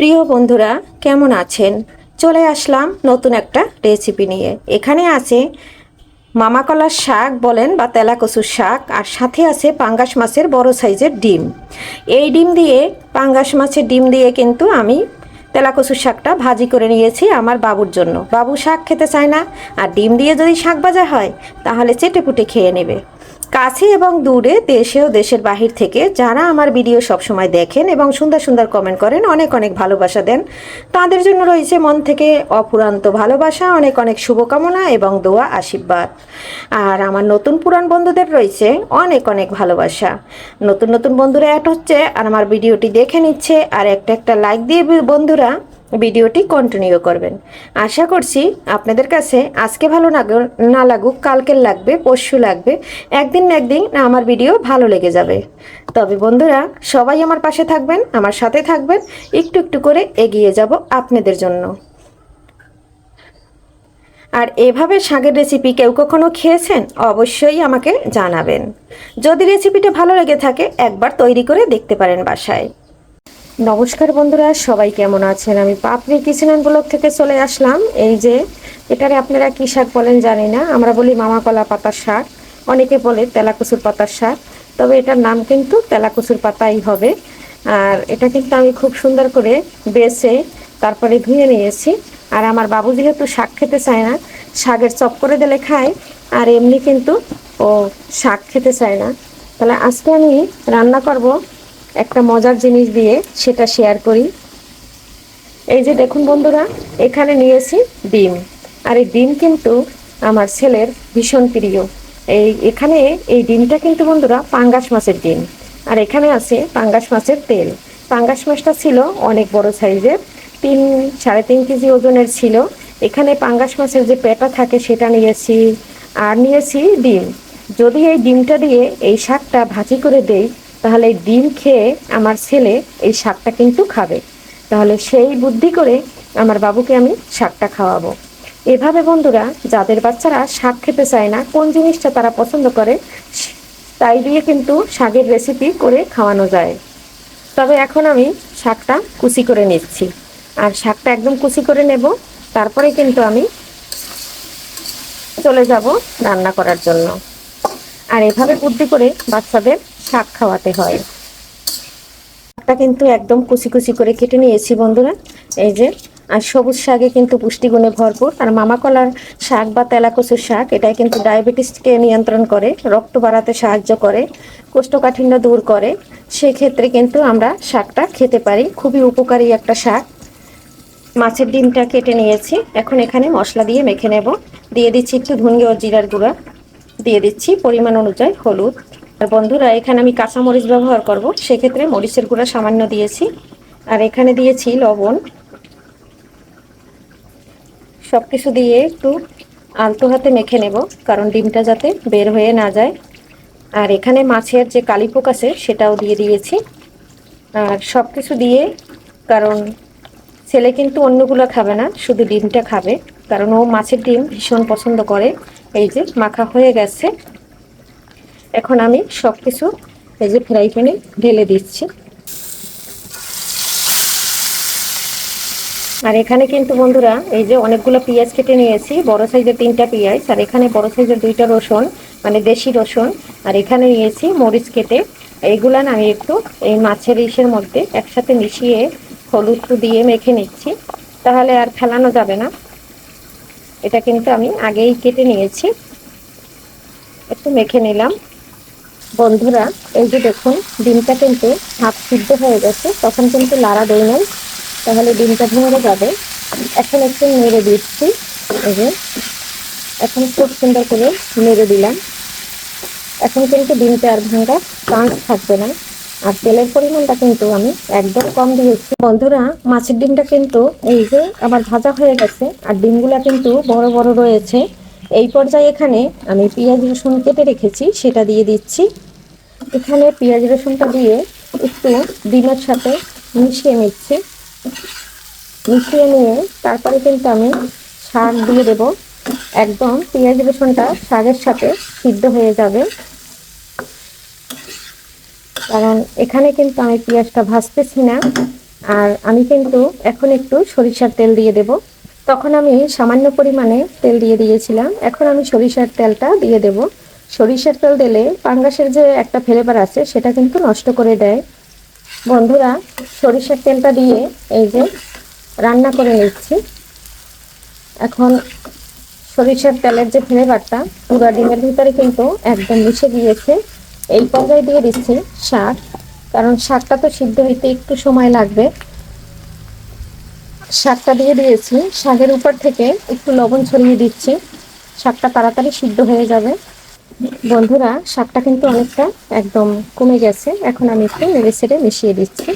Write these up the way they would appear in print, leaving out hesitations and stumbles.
প্রিয় বন্ধুরা, কেমন আছেন? চলে আসলাম নতুন একটা রেসিপি নিয়ে। এখানে আছে মামা কলার শাক বলেন বা তেলা কচুর শাক, আর সাথে আছে পাঙ্গাস মাছের বড় সাইজের ডিম। এই ডিম দিয়ে, পাঙ্গাস মাছের ডিম দিয়ে কিন্তু আমি তেলা কচুর শাকটা ভাজি করে নিয়েছি আমার বাবুর জন্য। বাবু শাক খেতে চায় না, আর ডিম দিয়ে যদি শাক ভাজা হয় তাহলে চেটেপুটে খেয়ে নেবে। কাছে এবং দূরে, দেশে ও দেশের বাহির থেকে যারা আমার ভিডিও সবসময় দেখেন এবং সুন্দর সুন্দর কমেন্ট করেন, অনেক অনেক ভালোবাসা দেন, তাদের জন্য রয়েছে মন থেকে অফুরন্ত ভালোবাসা, অনেক অনেক শুভকামনা এবং দোয়া আশীর্বাদ। আর আমার নতুন পুরান বন্ধুদের রয়েছে অনেক অনেক ভালোবাসা। নতুন নতুন বন্ধুরা অ্যাড হচ্ছে আর আমার ভিডিওটি দেখে নিচ্ছে, আর একটা একটা লাইক দিয়ে বন্ধুরা ভিডিওটি কন্টিনিউ করবেন। আশা করছি আপনাদের কাছে আজকে ভালো না লাগুক, কালকের লাগবে, পরশু লাগবে, একদিন না একদিন আমার ভিডিও ভালো লেগে যাবে। তবে বন্ধুরা, সবাই আমার পাশে থাকবেন, আমার সাথে থাকবেন, একটু একটু করে এগিয়ে যাব আপনাদের জন্য। আর এভাবে শাকের রেসিপি কেউ কখনো খেয়েছেন? অবশ্যই আমাকে জানাবেন। যদি রেসিপিটা ভালো লেগে থাকে একবার তৈরি করে দেখতে পারেন বাসায়। নমস্কার বন্ধুরা, সবাই কেমন আছেন? আমি পাপড়ি কিচেন অ্যান্ড ব্লগ থেকে চলে আসলাম। এই যে এটারে আপনারা কী শাক বলেন জানি না, আমরা বলি মামা কলা পাতার শাক, অনেকে বলে তেলাকুচুর পাতার শাক, তবে এটার নাম কিন্তু তেলাকুচুর পাতাই হবে। আর এটা কিন্তু আমি খুব সুন্দর করে বেছে তারপরে ধুয়ে নিয়েছি। আর আমার বাবু যেহেতু শাক খেতে চায় না, শাকের চপ করে দিলে খায়, আর এমনি কিন্তু ও শাক খেতে চায় না। তাহলে আজকে আমি রান্না করব একটা মজার জিনিস দিয়ে, সেটা শেয়ার করি। এই যে দেখুন বন্ধুরা, এখানে নিয়েছি ডিম। আর এই ডিম কিন্তু আমার ছেলের ভীষণ প্রিয়। এখানে এই ডিমটা কিন্তু বন্ধুরা পাঙ্গাস মাছের ডিম, আর এখানে আছে পাঙ্গাস মাছের তেল। পাঙ্গাস মাছটা ছিল অনেক বড় সাইজের, 3-3.5 কেজি ওজনের ছিল। এখানে পাঙ্গাস মাছের যে পেটা থাকে সেটা নিয়েছি, আর নিয়েছি ডিম। যদি এই ডিমটা দিয়ে এই শাকটা ভাজি করে দেই, তাহলে ডিম খেয়ে আমার ছেলে এই শাকটা কিন্তু খাবে। তাহলে সেই বুদ্ধি করে আমার বাবুকে আমি শাকটা খাওয়াবো। এভাবে বন্ধুরা, যাদের বাচ্চারা শাক খেতে চায় না, কোন জিনিসটা তারা পছন্দ করে, তাই দিয়ে কিন্তু শাকের রেসিপি করে খাওয়ানো যায়। তবে এখন আমি শাকটা কুচি করে নিচ্ছি, আর শাকটা একদম কুচি করে নেব, তারপরে কিন্তু আমি চলে যাব রান্না করার জন্য। আর এভাবে বুদ্ধি করে বাচ্চাদের শাক খাওয়াতে হয়। শাকটা কিন্তু একদম কুচি কুচি করে কেটে নিয়েছি বন্ধুরা। এই যে, আর সবুজ শাকে কিন্তু পুষ্টিগুণে ভরপুর। আর মামা কলার শাক বা তেলাকুচুর শাক, এটাই কিন্তু ডায়াবেটিসকে নিয়ন্ত্রণ করে, রক্ত বাড়াতে সাহায্য করে, কোষ্ঠকাঠিন্য দূর করে। সেক্ষেত্রে কিন্তু আমরা শাকটা খেতে পারি, খুবই উপকারী একটা শাক। মাছের ডিমটা কেটে নিয়েছি, এখন এখানে মশলা দিয়ে মেখে নেব। দিয়ে দিচ্ছি একটু ধনিয়া ও জিরার গুঁড়া, দিয়ে দিচ্ছি পরিমাণ অনুযায়ী হলুদ। আর বন্ধুরা, এখানে আমি কাঁচামরিচ ব্যবহার করব, সেক্ষেত্রে মরিচের গুঁড়া সামান্য দিয়েছি। আর এখানে দিয়েছি লবণ। সব কিছু দিয়ে একটু আলতো হাতে মেখে নেব, কারণ ডিমটা যাতে বের হয়ে না যায়। আর এখানে মাছের যে কালিপোক আছে সেটাও দিয়ে দিয়েছি। আর সব কিছু দিয়ে, কারণ ছেলে কিন্তু অন্যগুলো খাবে না, শুধু ডিমটা খাবে, কারণ ও মাছের ডিম ভীষণ পছন্দ করে। এই যে মাখা হয়ে গেছে, এখন আমি সব কিছু এই যে ফ্রাই প্যানে ঢেলে দিচ্ছি। আর এখানে কিন্তু বন্ধুরা, এই যে অনেকগুলো পেঁয়াজ কেটে নিয়েছি, বড় সাইজের 3টা পেঁয়াজ, আর এখানে বড় সাইজের 2টা রসুন, মানে দেশি রসুন। আর এখানে নিয়েছি মরিচ কেটে। এইগুলান আমি একটু এই মাছের ইসের মধ্যে একসাথে মিশিয়ে হলুদ দিয়ে মেখে নিচ্ছি, তাহলে আর ফেলানো যাবে না। এটা কিন্তু আমি আগেই কেটে নিয়েছি, একটু মেখে নিলাম। বন্ধুরা, এই যে দেখুন, ডিমটা কিন্তু হাফ সিদ্ধ হয়ে গেছে, তখন কিন্তু লাড়া দেই নাই, তাহলে ডিমটা ভেঙে যাবে। এখন একটু নেড়ে দিচ্ছি। এই যে এখন খুব সুন্দর করে নেড়ে দিলাম। এখন কিন্তু ডিমটা আর ভাঙার চান্স থাকবে না। আর তেলের পরিমাণটা কিন্তু আমি একদম কম দিয়েছি। বন্ধুরা, মাছের ডিমটা কিন্তু এই যে আমার ভাজা হয়ে গেছে, আর ডিমগুলা কিন্তু বড় বড় রয়েছে। এই পর্যায়ে এখানে আমি পেঁয়াজ রসুন কেটে রেখেছি, সেটা দিয়ে দিচ্ছি। এখানে পেঁয়াজ রসুনটা দিয়ে একটু ডিমের সাথে মিশিয়ে নিচ্ছি। মিশিয়ে নিয়ে তারপরে কিন্তু আমি শাক দিয়ে দেবো। একদম পেঁয়াজ রসুনটা শাকের সাথে সিদ্ধ হয়ে যাবে, কারণ এখানে কিন্তু আমি পেঁয়াজটা ভাজতেছি না, আর আমি কিন্তু এখন একটু সরিষার তেল দিয়ে দেব। তখন আমি সামান্য পরিমাণে তেল দিয়ে দিয়েছিলাম, এখন আমি সরিষার তেলটা দিয়ে দেব। সরিষার তেল দিলে পাঙ্গাসের যে একটা ফ্লেভার আছে সেটা কিন্তু নষ্ট করে দেয়। বন্ধুরা, সরিষার তেলটা দিয়ে এই যে রান্না করে নিচ্ছি। এখন সরিষার তেলের যে ফ্লেভারটা পুরো ডিমের ভিতরে কিন্তু একদম মিশে গিয়েছে। এই পর্যায়ে দিয়ে দিচ্ছি শাক, কারণ শাকটা তো সিদ্ধ হইতে একটু সময় লাগবে। শাকটা দিয়ে দিয়েছি, শাকের উপর থেকে একটু লবণ ছড়িয়ে দিচ্ছি, শাকটা তাড়াতাড়ি সিদ্ধ হয়ে যাবে। বন্ধুরা, শাকটা কিন্তু অনেকটা একদম কমে গেছে, এখন আমি একটু নেড়েচেড়ে মিশিয়ে দিচ্ছি।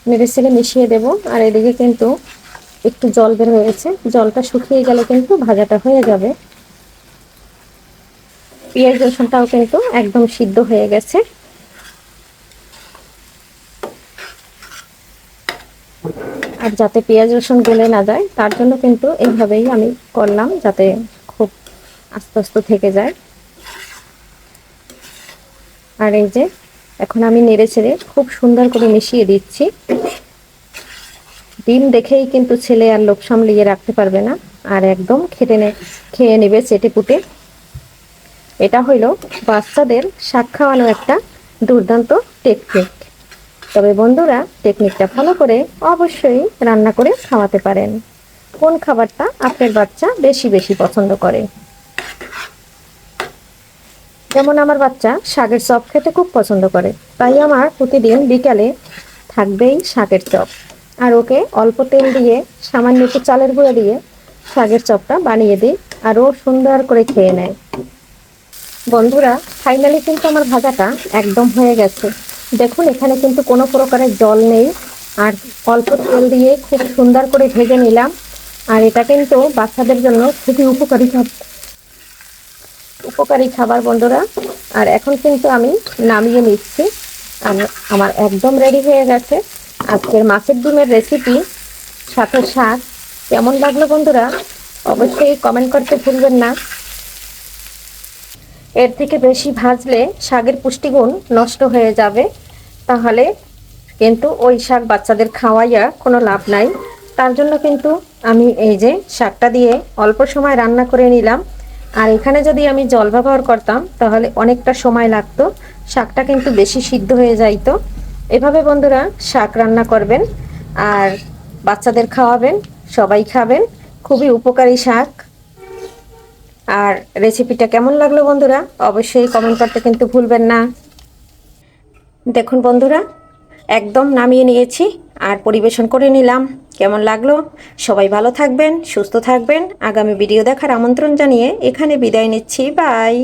নেড়েচেড়ে মিশিয়ে দেব। আর এদিকে কিন্তু একটু জল বের হয়েছে, জলটা শুকিয়ে গেলে কিন্তু ভাজাটা হয়ে যাবে। পেঁয়াজ রসুনটাও কিন্তু একদম সিদ্ধ হয়ে গেছে। আর যাতে পেঁয়াজ রসুন গলে না যায় তার জন্য কিন্তু এইভাবেই আমি করলাম, যাতে খুব আস্তে আস্তে থেকে যায়। আর এই যে এখন আমি নেড়েচেড়ে খুব সুন্দর করে মিশিয়ে দিচ্ছি। ডিম দেখেই কিন্তু ছেলে আর লোভ সামলিয়ে রাখতে পারবে না, আর একদম খেয়ে নেবে চেটে পুটে। এটা হইল বাচ্চাদের শাক খাওয়ানো একটা দুর্দান্ত টেকনিক। তবে বন্ধুরা, টেকনিকটা ফলো করে অবশ্যই রান্না করে খাওয়াতে পারেন। কোন খাবারটা আপনার বাচ্চা বেশি বেশি পছন্দ করে? যেমন আমার বাচ্চা শাকের চপ খেতে খুব পছন্দ করে, তাই আমার প্রতিদিন বিকালে থাকবেই শাকের চপ। আর ওকে অল্প তেল দিয়ে সামান্য একটু চালের গুঁড়া দিয়ে শাকের চপটা বানিয়ে দিই, আর ও সুন্দর করে খেয়ে নেয়। বন্ধুরা, ফাইনালি কিন্তু আমার ভাজাটা একদম হয়ে গেছে। দেখুন, এখানে কিন্তু কোনো প্রকারের জল নেই, আর অল্প তেল দিয়ে খুব সুন্দর করে ভেজে নিলাম। আর এটা কিন্তু বাচ্চাদের জন্য খুবই উপকারী খাবার বন্ধুরা। আর এখন কিন্তু আমি নামিয়ে নিচ্ছি। আমার একদম রেডি হয়ে গেছে আজকের মাছের ডিমের রেসিপি, সাথে শাক। কেমন লাগলো বন্ধুরা অবশ্যই কমেন্ট করতে ভুলবেন না। এর থেকে বেশি ভাজলে শাকের পুষ্টিগুণ নষ্ট হয়ে যাবে, তাহলে কিন্তু ওই শাক বাচ্চাদের খাওয়াইয়া কোনো লাভ নাই। তার জন্য কিন্তু আমি এই যে শাকটা দিয়ে অল্প সময় রান্না করে নিলাম। আর এখানে যদি আমি জল ব্যবহার করতাম তাহলে অনেকটা সময় লাগতো, শাকটা কিন্তু বেশি সিদ্ধ হয়ে যাইতো। এভাবে বন্ধুরা শাক রান্না করবেন আর বাচ্চাদের খাওয়াবেন, সবাই খাবেন। খুবই উপকারী শাক। আর রেসিপিটা কেমন লাগলো বন্ধুরা অবশ্যই কমেন্ট করতে কিন্তু ভুলবেন না। দেখুন বন্ধুরা, একদম নামিয়ে নিয়েছি আর পরিবেশন করে নিলাম। কেমন লাগলো? সবাই ভালো থাকবেন, সুস্থ থাকবেন। আগামী ভিডিও দেখার আমন্ত্রণ জানিয়ে এখানে বিদায় নিচ্ছি। বাই।